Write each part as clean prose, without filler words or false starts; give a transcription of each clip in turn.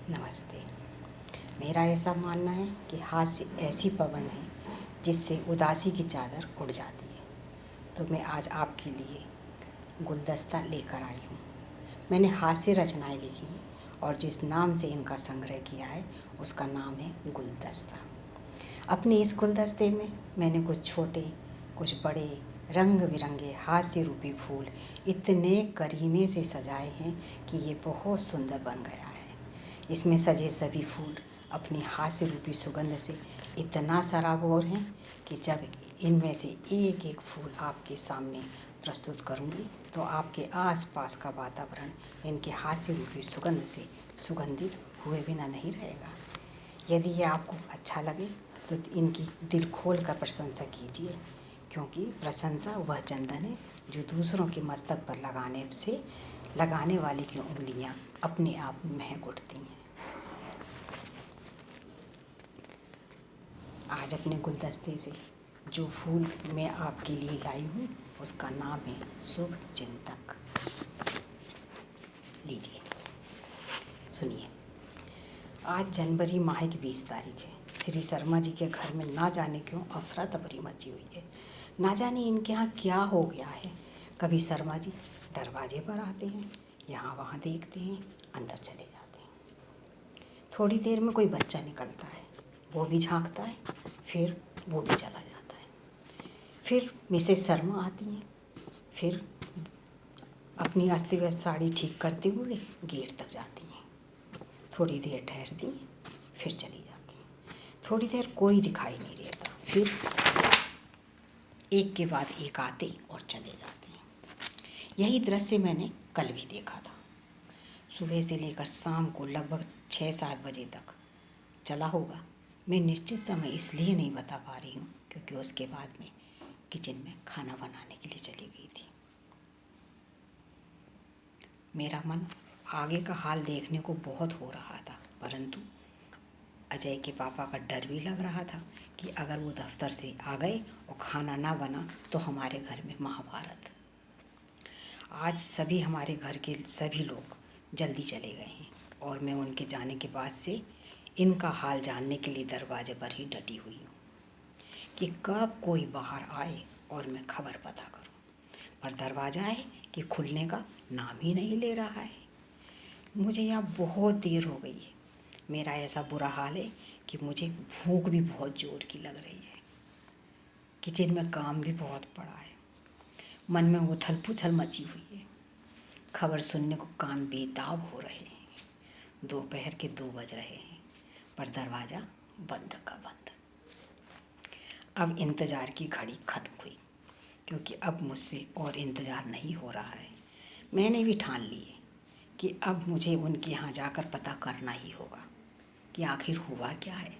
नमस्ते। मेरा ऐसा मानना है कि हास्य ऐसी पवन है जिससे उदासी की चादर उड़ जाती है। तो मैं आज आपके लिए गुलदस्ता लेकर आई हूँ। मैंने हास्य रचनाएँ लिखी हैं और जिस नाम से इनका संग्रह किया है उसका नाम है गुलदस्ता। अपने इस गुलदस्ते में मैंने कुछ छोटे, कुछ बड़े, रंग बिरंगे हास्य रूपी फूल इतने करीने से सजाए हैं कि ये बहुत सुंदर बन गया है। इसमें सजे सभी फूल अपनी हास्य रूपी सुगंध से इतना सराबोर हैं कि जब इनमें से एक एक फूल आपके सामने प्रस्तुत करूंगी तो आपके आसपास का वातावरण इनके हास्य रूपी सुगंध से सुगंधित हुए बिना नहीं रहेगा। यदि ये आपको अच्छा लगे तो इनकी दिल खोल कर प्रशंसा कीजिए, क्योंकि प्रशंसा वह चंदन है जो दूसरों के मस्तक पर लगाने से लगाने वाले की उंगलियां अपने आप महक उठती हैं। आज अपने गुलदस्ते से जो फूल मैं आपके लिए लाई हूँ उसका नाम है शुभ चिंतक। लीजिए, सुनिए। आज जनवरी माह की 20 तारीख है। श्री शर्मा जी के घर में ना जाने क्यों अफरा तफरी मची हुई है। ना जाने इनके यहाँ क्या हो गया है। कभी शर्मा जी दरवाजे पर आते हैं, यहाँ वहाँ देखते हैं, अंदर चले जाते हैं। थोड़ी देर में कोई बच्चा निकलता है, वो भी झांकता है, फिर वो भी चला जाता है। फिर मिसेस शर्मा आती हैं, फिर अपनी अस्त व्यस्त साड़ी ठीक करते हुए गेट तक जाती हैं। थोड़ी देर ठहरती हैं, फिर चली जाती हैं। थोड़ी देर कोई दिखाई नहीं देता, फिर एक के बाद एक आते और चले जाते हैं। यही दृश्य मैंने कल भी देखा था। सुबह से लेकर शाम को लगभग 6-7 बजे तक चला होगा। मैं निश्चित समय इसलिए नहीं बता पा रही हूँ क्योंकि उसके बाद में किचन में खाना बनाने के लिए चली गई थी। मेरा मन आगे का हाल देखने को बहुत हो रहा था, परंतु अजय के पापा का डर भी लग रहा था कि अगर वो दफ्तर से आ गए और खाना ना बना तो हमारे घर में महाभारत। आज सभी हमारे घर के सभी लोग जल्दी चले गए हैं और मैं उनके जाने के बाद से इनका हाल जानने के लिए दरवाजे पर ही डटी हुई हूँ कि कब कोई बाहर आए और मैं खबर पता करूँ। पर दरवाज़ा है कि खुलने का नाम ही नहीं ले रहा है। मुझे यहाँ बहुत देर हो गई है। मेरा ऐसा बुरा हाल है कि मुझे भूख भी बहुत ज़ोर की लग रही है। किचन में काम भी बहुत पड़ा है। मन में उथल पुथल मची हुई है। खबर सुनने को कान बेताब हो रहे हैं। दोपहर के 2 बज रहे हैं, पर दरवाज़ा बंद का बंद। अब इंतज़ार की घड़ी ख़त्म हुई, क्योंकि अब मुझसे और इंतज़ार नहीं हो रहा है। मैंने भी ठान ली है कि अब मुझे उनके यहाँ जाकर पता करना ही होगा कि आखिर हुआ क्या है।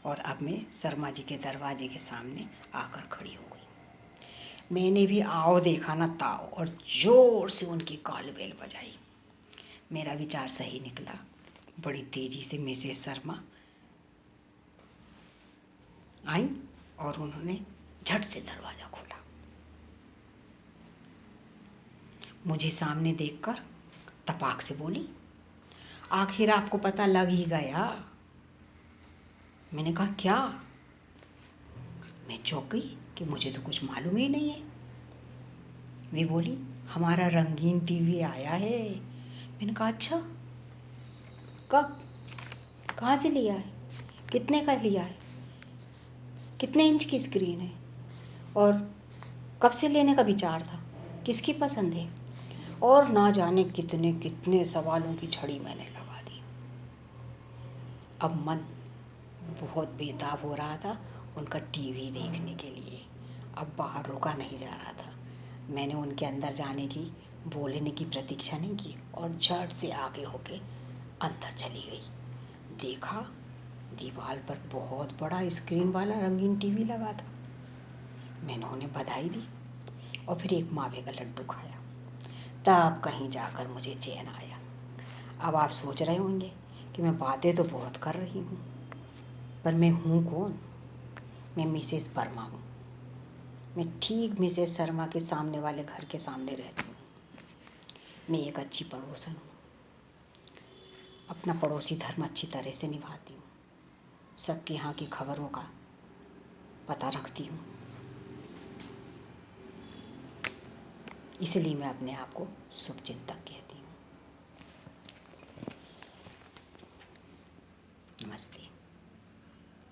और अब मैं शर्मा जी के दरवाजे के सामने आकर खड़ी हो गई। मैंने भी आओ देखा ना ताओ और ज़ोर से उनकी कॉल बेल बजाई। मेरा विचार सही निकला। बड़ी तेज़ी से मिसेस शर्मा आई और उन्होंने झट से दरवाज़ा खोला। मुझे सामने देखकर तपाक से बोली, आखिर आपको पता लग ही गया। मैंने कहा क्या? मैं चौंक गई कि मुझे तो कुछ मालूम ही नहीं है। वे बोली, हमारा रंगीन टीवी आया है। मैंने कहा अच्छा, कब, कहाँ से लिया है, कितने का लिया है, कितने इंच की स्क्रीन है और कब से लेने का विचार था, किसकी पसंद है? और ना जाने कितने कितने सवालों की झड़ी मैंने लगा दी। अब मन बहुत बेताब हो रहा था उनका टीवी देखने के लिए। अब बाहर रुका नहीं जा रहा था। मैंने उनके अंदर जाने की, बोलने की प्रतीक्षा नहीं की और झट से आगे होके अंदर चली गई। देखा, दीवार पर बहुत बड़ा स्क्रीन वाला रंगीन टीवी लगा था। मैंने उन्हें बधाई दी और फिर एक मावे का लड्डू खाया। तब कहीं जाकर मुझे चैन आया। अब आप सोच रहे होंगे कि मैं बातें तो बहुत कर रही हूँ, पर मैं हूँ कौन? मैं मिसेस वर्मा हूँ। मैं ठीक मिसेस शर्मा के सामने वाले घर के सामने रहती हूँ। मैं एक अच्छी पड़ोसन हूँ। अपना पड़ोसी धर्म अच्छी तरह से निभाती हूँ, सबके यहाँ की खबरों का पता रखती हूँ, इसलिए मैं अपने आप को शुभचिंतक कहती हूँ।